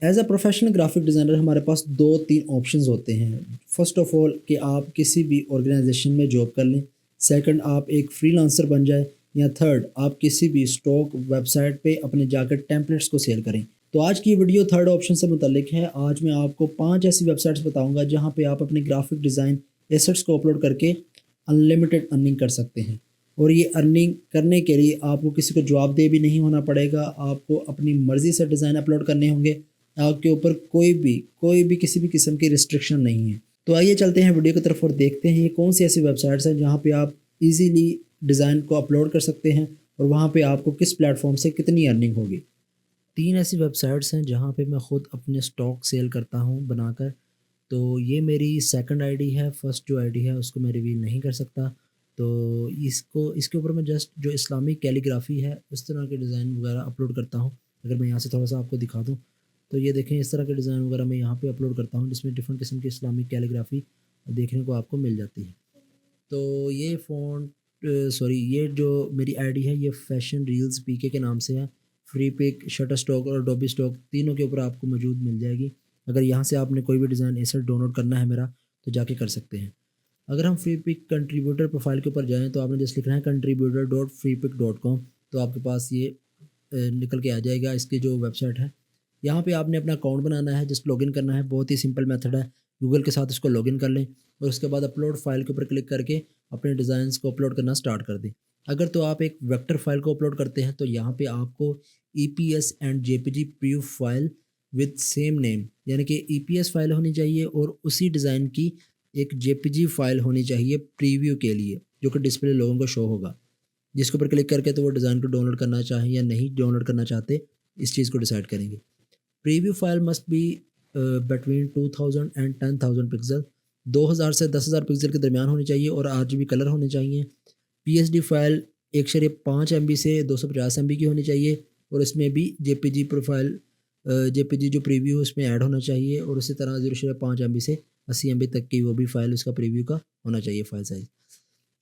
As a professional graphic designer हमारे पास दो तीन ऑप्शंस होते हैं। फर्स्ट ऑफ ऑल कि आप किसी भी ऑर्गेनाइजेशन में जॉब कर लें, सेकंड आप एक फ्रीलांसर बन जाए, या थर्ड आप किसी भी स्टॉक वेबसाइट पे अपने जाकर टेम्पलेट्स को सेल करें। तो आज की वीडियो थर्ड ऑप्शन से मुतल्लिक है। आज मैं आपको 5 ऐसी वेबसाइट्स बताऊंगा जहां पे आप अपने ग्राफिक डिज़ाइन एसेट्स को अपलोड करके अनलिमिटेड अर्निंग कर सकते हैं। और ये अर्निंग करने के लिए आपको किसी को जवाबदेह भी नहीं होना पड़ेगा। आपको अपनी मर्ज़ी से डिज़ाइन अपलोड करने होंगे। आपके ऊपर कोई भी किसी भी किस्म की रिस्ट्रिक्शन नहीं है। तो आइए चलते हैं वीडियो की तरफ और देखते हैं ये कौन सी ऐसी वेबसाइट्स हैं जहाँ पे आप इजीली डिज़ाइन को अपलोड कर सकते हैं और वहाँ पे आपको किस प्लेटफॉर्म से कितनी अर्निंग होगी। 3 ऐसी वेबसाइट्स हैं जहाँ पे मैं ख़ुद अपने स्टॉक सेल करता हूँ बनाकर। तो ये मेरी सेकंड आईडी है, फर्स्ट जो आईडी है उसको मैं रिवील नहीं कर सकता। तो इसको इसके ऊपर मैं जस्ट जो इस्लामिक कैलीग्राफ़ी है उस तरह के डिज़ाइन वगैरह अपलोड करता हूँ। अगर मैं यहाँ से थोड़ा-सा आपको दिखा दूँ, तो ये देखें इस तरह के डिज़ाइन वगैरह मैं यहाँ पे अपलोड करता हूँ जिसमें डिफरेंट किस्म की इस्लामिक कैलीग्राफ़ी देखने को आपको मिल जाती है। तो ये फ़ॉन्ट सॉरी ये जो मेरी आईडी है ये फैशन रील्स पीके के नाम से है। फ्री पिक, शटर स्टॉक और अडोबी स्टॉक तीनों के ऊपर आपको मौजूद मिल जाएगी। अगर यहाँ से आपने कोई भी डिज़ाइन एसेट डाउनलोड करना है मेरा, तो जाके कर सकते हैं। अगर हम फ्री पिक कंट्रीब्यूटर प्रोफाइल के ऊपर जाएँ तो आपने जस्ट लिखना है contributor.freepik.com। तो आपके पास ये निकल के आ जाएगा इसकी जो वेबसाइट है। यहाँ पे आपने अपना अकाउंट बनाना है, जस्ट लॉगिन करना है, बहुत ही सिंपल मेथड है। गूगल के साथ इसको लॉगिन कर लें और उसके बाद अपलोड फाइल के ऊपर क्लिक करके अपने डिज़ाइंस को अपलोड करना स्टार्ट कर दें। अगर तो आप एक वेक्टर फाइल को अपलोड करते हैं तो यहाँ पे आपको EPS and JPG proof file with same name, यानी कि ईपीएस फाइल होनी चाहिए और उसी डिज़ाइन की एक जेपीजी फाइल होनी चाहिए प्रीव्यू के लिए, जो कि डिस्प्ले लोगों को शो होगा। जिसके ऊपर क्लिक करके तो वो डिज़ाइन को डाउनलोड करना चाहें या नहीं डाउनलोड करना चाहते, इस चीज़ को डिसाइड करेंगे। Preview file must be between 2000 and 10,000 pixel, 2000 से 10,000 पिक्सल के दरमियान होनी चाहिए और आरजीबी कलर होने चाहिए। पीएसडी फाइल 1.5 एमबी से 250 एमबी की होनी चाहिए और इसमें भी जेपीजी प्रोफाइल जेपीजी जो प्रीव्यू उसमें ऐड होना चाहिए और उसी तरह 0.5 एमबी से 80 एमबी तक की वो भी फाइल उसका प्रीव्यू का होना चाहिए फाइल साइज़।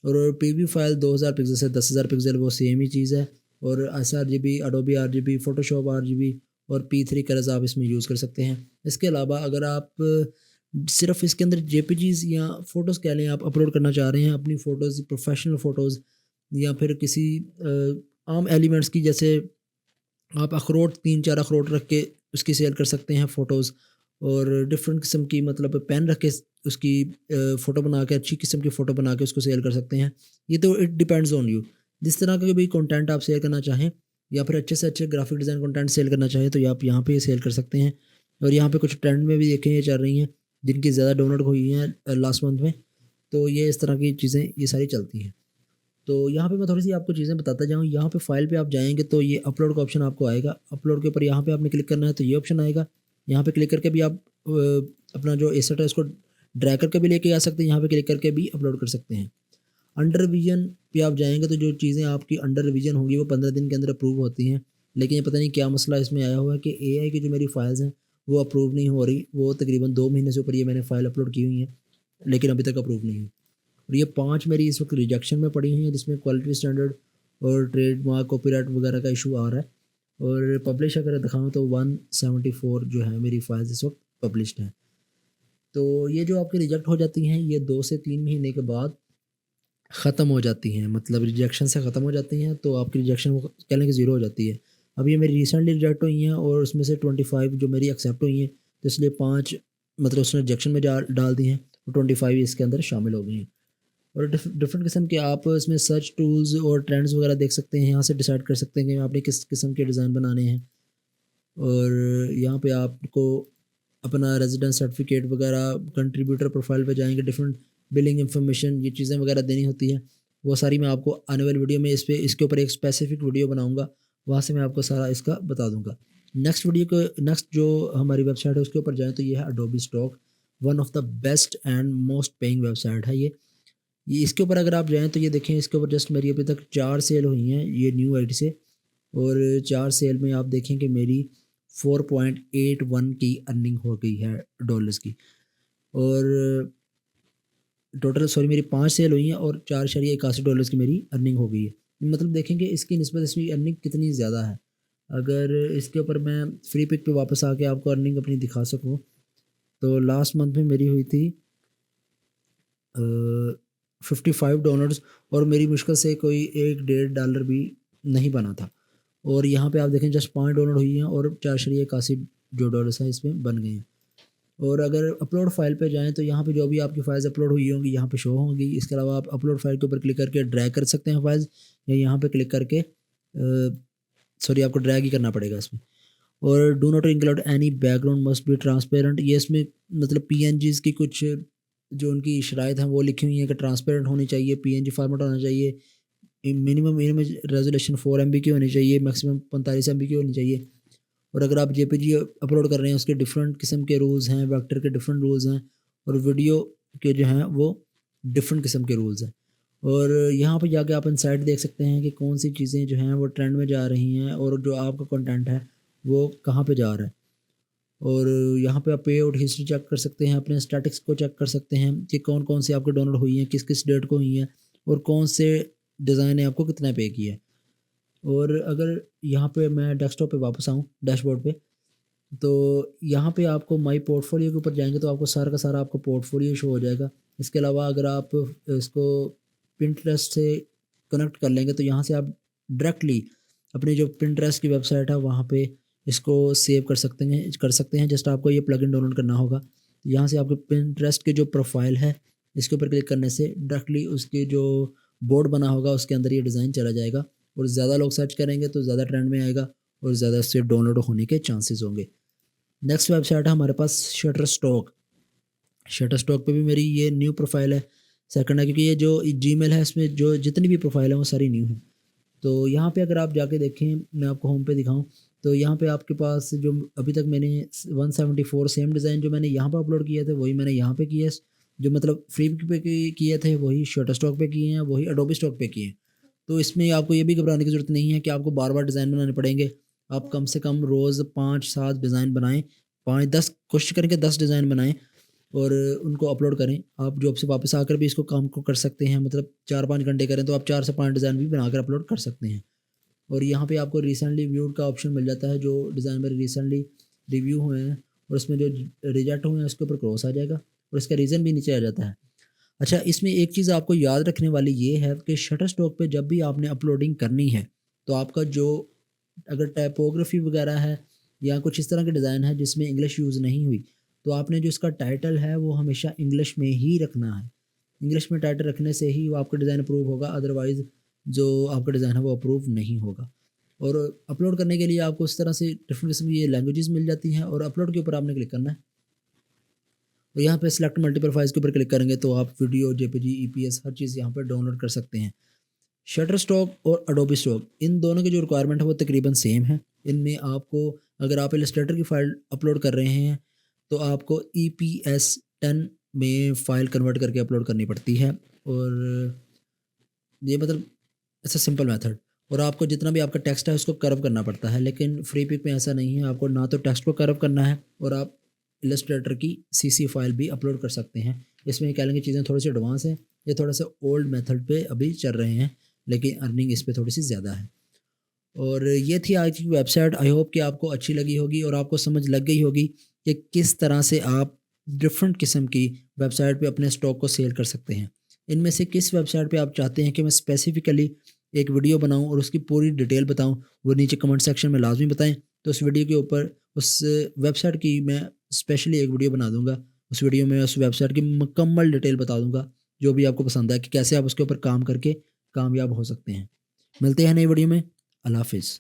और प्रीव्यू फाइल 2000 पिक्सल से 10,000 पिक्सल वो सेम ही चीज़ है। और S R G B, Adobe R G B, Photoshop R G B और P3 कलर्स आप इसमें यूज़ कर सकते हैं। इसके अलावा अगर आप सिर्फ इसके अंदर जेपीजीज या फ़ोटोज़ कह लें आप अपलोड करना चाह रहे हैं अपनी फ़ोटोज़, प्रोफेशनल फ़ोटोज़ या फिर किसी आम एलिमेंट्स की, जैसे आप अखरोट 3-4 अखरोट रख के उसकी सेल कर सकते हैं फ़ोटोज़, और डिफरेंट किस्म की मतलब पेन रख के उसकी फ़ोटो बना के, अच्छी किस्म की फ़ोटो बना के उसको सेल कर सकते हैं। ये तो इट डिपेंड्स ऑन यू। जिस तरह का भी कंटेंट आप शेयर करना चाहें या फिर अच्छे से अच्छे ग्राफिक डिज़ाइन कंटेंट सेल करना चाहें तो ये आप यहाँ पे सेल कर सकते हैं। और यहाँ पे कुछ ट्रेंड में भी देखें ये चल रही हैं जिनकी ज़्यादा डाउनलोड हुई हैं लास्ट मंथ में। तो ये इस तरह की चीज़ें ये सारी चलती हैं। तो यहाँ पे मैं थोड़ी-सी आपको चीज़ें बताता जाऊँ। यहाँ पे फ़ाइल पे आप जाएँगे तो ये अपलोड का ऑप्शन आपको आएगा। अपलोड के ऊपर यहाँ पे आपने क्लिक करना है तो ये ऑप्शन आएगा। यहाँ पे क्लिक करके भी आप अपना जो एसेट है उसको ड्रैग करके भी लेके आ सकते हैं, यहाँ पे क्लिक करके भी अपलोड कर सकते हैं। अंडर रिवीजन पे आप जाएँगे तो जो चीज़ें आपकी अंडर रिवीजन होंगी वो 15 दिन के अंदर अप्रूव होती हैं। लेकिन ये पता नहीं क्या मसला इसमें आया हुआ है कि एआई की जो मेरी फ़ाइल्स हैं वो अप्रूव नहीं हो रही। वो तकरीबन 2 महीने से ऊपर ये मैंने फ़ाइल अपलोड की हुई हैं, लेकिन अभी तक अप्रूव नहीं हुई। और ये 5 मेरी इस वक्त रिजेक्शन में पड़ी हुई हैं जिसमें क्वालिटी स्टैंडर्ड और ट्रेडमार्क कॉपीराइट वगैरह का इशू आ रहा है। और पब्लिश अगर दिखाऊँ तो 174 जो है मेरी फाइल्स इस वक्त पब्लिश्ड हैं। तो ये जो आपकी रिजेक्ट हो जाती हैं ये 2 से 3 महीने के बाद ख़त्म हो जाती हैं, मतलब रिजेक्शन से ख़त्म हो जाती हैं तो आपकी रिजेक्शन वो कह लें कि ज़ीरो हो जाती है। अब ये मेरी रिसेंटली रिजेक्ट हुई हैं और उसमें से 25 जो मेरी एक्सेप्ट हुई हैं, तो इसलिए 5 मतलब उसने रिजेक्शन में डाल दी हैं और 25 इसके अंदर शामिल हो गई हैं। और डिफरेंट किस्म के आप इसमें सर्च टूल्स और ट्रेंड्स वगैरह देख सकते हैं। यहाँ से डिसाइड कर सकते हैं कि आपने किस किस्म के डिज़ाइन बनाने हैं। और यहाँ पे आपको अपना रेजिडेंस सर्टिफिकेट वगैरह, कंट्रीब्यूटर प्रोफाइल पे जाएंगे, डिफरेंट बिलिंग इंफॉर्मेशन ये चीज़ें वगैरह देनी होती है। वो सारी मैं आपको आने वाली वीडियो में इसके ऊपर एक स्पेसिफिक वीडियो बनाऊंगा, वहाँ से मैं आपको सारा इसका बता दूंगा। नेक्स्ट जो हमारी वेबसाइट है उसके ऊपर जाएँ तो ये है Adobe stock. One of the best and most paying website है ये इसके ऊपर अगर आप जाएँ तो ये देखें इसके ऊपर जस्ट मेरी अभी तक 4 सेल हुई हैं ये न्यू आईडी से। और 4 सेल में आप देखें कि मेरी 4.81 की अर्निंग हो गई है डॉलर्स की। और टोटल सॉरी मेरी 5 सेल हुई हैं और $4.81 की मेरी अर्निंग हो गई है। मतलब देखेंगे इसकी निस्बत इसकी अर्निंग कितनी ज़्यादा है। अगर इसके ऊपर मैं फ्री पिक पे वापस आके आपको अर्निंग अपनी दिखा सकूँ, तो लास्ट मंथ में मेरी हुई थी 55 डॉलर्स, और मेरी मुश्किल से कोई $1-1.5 भी नहीं बना था। और यहाँ पे आप देखें जस्ट $5 हुई हैं और 4.81 जो डॉलर्स हैं इसमें बन गए हैं। और अगर अपलोड फाइल पे जाएं तो यहाँ पे जो भी आपकी फाइल्स अपलोड हुई होंगी यहाँ पे शो होंगी। इसके अलावा आप अपलोड फाइल के ऊपर क्लिक करके ड्रैग कर सकते हैं फाइल्स, या यहाँ पे क्लिक करके सॉरी आपको ड्रैग ही करना पड़ेगा इसमें। और do not include any background must be transparent, ये इसमें मतलब PNGs की कुछ जो उनकी शराइत हैं वो लिखी हुई हैं कि ट्रांसपेरेंट होनी चाहिए, PNG फॉर्मेट होना चाहिए, मिनिमम इमेज रेजोल्यूशन 4 MB की होनी चाहिए, मैक्सिमम 45 MB की होनी चाहिए। और अगर आप JPG अपलोड कर रहे हैं उसके डिफरेंट किस्म के रूल्स हैं, वेक्टर के डिफरेंट रूल्स हैं, और वीडियो के जो हैं वो डिफरेंट किस्म के रूल्स हैं। और यहाँ पर जाके आप इनसाइट देख सकते हैं कि कौन सी चीज़ें जो हैं वो ट्रेंड में जा रही हैं और जो आपका कंटेंट है वो कहाँ पे जा रहा है। और यहाँ पे आप पे आउट हिस्ट्री चेक कर सकते हैं, अपने स्टैटिक्स को चेक कर सकते हैं कि कौन कौन से आपके डाउनलोड हुई हैं, किस किस डेट को हुई हैं, और कौन से डिज़ाइन ने आपको कितना पे किया है। और अगर यहाँ पे मैं डेस्कटॉप पे वापस आऊँ डैशबोर्ड पे, तो यहाँ पे आपको माई पोर्टफोलियो के ऊपर जाएंगे तो आपको सारा का सारा आपको पोर्टफोलियो शो हो जाएगा। इसके अलावा अगर आप इसको पिंटरेस्ट से कनेक्ट कर लेंगे तो यहाँ से आप डायरेक्टली अपनी जो पिंटरेस्ट की वेबसाइट है वहाँ पे इसको सेव कर सकते हैं। जस्ट आपको ये प्लगइन डाउनलोड करना होगा। यहाँ से आपके पिंटरेस्ट की जो प्रोफाइल है इसके ऊपर क्लिक करने से डायरेक्टली उसके जो बोर्ड बना होगा उसके अंदर ये डिज़ाइन चला जाएगा, और ज़्यादा लोग सर्च करेंगे तो ज़्यादा ट्रेंड में आएगा और ज़्यादा इससे डाउनलोड होने के चांसेस होंगे। नेक्स्ट वेबसाइट है हमारे पास शटरस्टॉक। शटरस्टॉक पे भी मेरी ये न्यू प्रोफाइल है, सेकंड है, क्योंकि ये जो Gmail है इसमें जो जितनी भी प्रोफाइल है वो सारी न्यू हैं। तो यहाँ पे अगर आप जाके देखें, मैं आपको होम पे दिखाऊं, तो यहाँ पे आपके पास जो अभी तक मैंने 174 सेम डिज़ाइन जो मैंने यहाँ पे अपलोड किए थे वही मैंने यहाँ पे किए, जो मतलब फ्री पे किए थे वही शटरस्टॉक पे किए हैं, वही एडोबी स्टॉक पे किए हैं। तो इसमें आपको ये भी घबराने की ज़रूरत नहीं है कि आपको बार बार डिज़ाइन बनाने पड़ेंगे। आप कम से कम रोज़ 5-7 डिज़ाइन बनाएं, 5-10 कोशिश करें कि 10 डिज़ाइन बनाएं और उनको अपलोड करें। आप जॉब से वापस आकर भी इसको काम को कर सकते हैं, मतलब 4-5 घंटे करें तो आप 4 से 5 डिज़ाइन भी बनाकर अपलोड कर सकते हैं। और यहाँ पे आपको रिसेंटली व्यूड का ऑप्शन मिल जाता है, जो डिज़ाइन मेरे रिसेंटली रिव्यू हुए हैं और इसमें जो रिजेक्ट हुए हैं उसके ऊपर क्रॉस आ जाएगा और इसका रीज़न भी नीचे आ जाता है। अच्छा, इसमें एक चीज़ आपको याद रखने वाली ये है कि शटरस्टॉक पे जब भी आपने अपलोडिंग करनी है तो आपका जो अगर टाइपोग्राफी वगैरह है या कुछ इस तरह के डिज़ाइन है जिसमें इंग्लिश यूज़ नहीं हुई, तो आपने जो इसका टाइटल है वो हमेशा इंग्लिश में ही रखना है। इंग्लिश में टाइटल रखने से ही वो आपका डिज़ाइन अप्रूव होगा, अदरवाइज़ जो आपका डिज़ाइन है वो अप्रूव नहीं होगा। और अपलोड करने के लिए आपको इस तरह से डिफरेंट किस्म की ये लैंग्वेजेस मिल जाती हैं, और अपलोड के ऊपर आपने क्लिक करना है और यहाँ पे सिलेक्ट मल्टीपल फाइल्स के ऊपर क्लिक करेंगे तो आप वीडियो, JPG, EPS हर चीज़ यहाँ पर डाउनलोड कर सकते हैं। शटरस्टॉक और एडोबी स्टॉक, इन दोनों की जो रिक्वायरमेंट है वो तकरीबन सेम है। इनमें आपको अगर आप इलस्ट्रेटर की फ़ाइल अपलोड कर रहे हैं तो आपको EPS 10 में फ़ाइल कन्वर्ट करके अपलोड करनी पड़ती है, और ये मतलब ऐसा सिंपल मेथड। और आपको जितना भी आपका टेक्स्ट है उसको कर्व करना पड़ता है, लेकिन फ्री पिक में ऐसा नहीं है। आपको ना तो टेक्स्ट को कर्व करना है और आप इलस्ट्रेटर की CC फाइल भी अपलोड कर सकते हैं। इसमें कह लेंगे चीज़ें थोड़ी सी एडवांस हैं, ये थोड़ा सा ओल्ड मेथड पे अभी चल रहे हैं, लेकिन अर्निंग इस पे थोड़ी सी ज़्यादा है। और ये थी आज की वेबसाइट। आई होप कि आपको अच्छी लगी होगी और आपको समझ लग गई होगी कि किस तरह से आप डिफरेंट किस्म की वेबसाइट पे अपने स्टॉक को सेल कर सकते हैं। इनमें से किस वेबसाइट पे आप चाहते हैं कि मैं स्पेसिफिकली एक वीडियो बनाऊं और उसकी पूरी डिटेल बताऊं, वो नीचे कमेंट सेक्शन में लाजमी बताएं। तो उस वीडियो के ऊपर उस वेबसाइट की मैं स्पेशली एक वीडियो बना दूंगा। उस वीडियो में उस वेबसाइट की मुकम्मल डिटेल बता दूंगा, जो भी आपको पसंद है कि कैसे आप उसके ऊपर काम करके कामयाब हो सकते हैं। मिलते हैं नई वीडियो में। अल्लाह हाफिज़।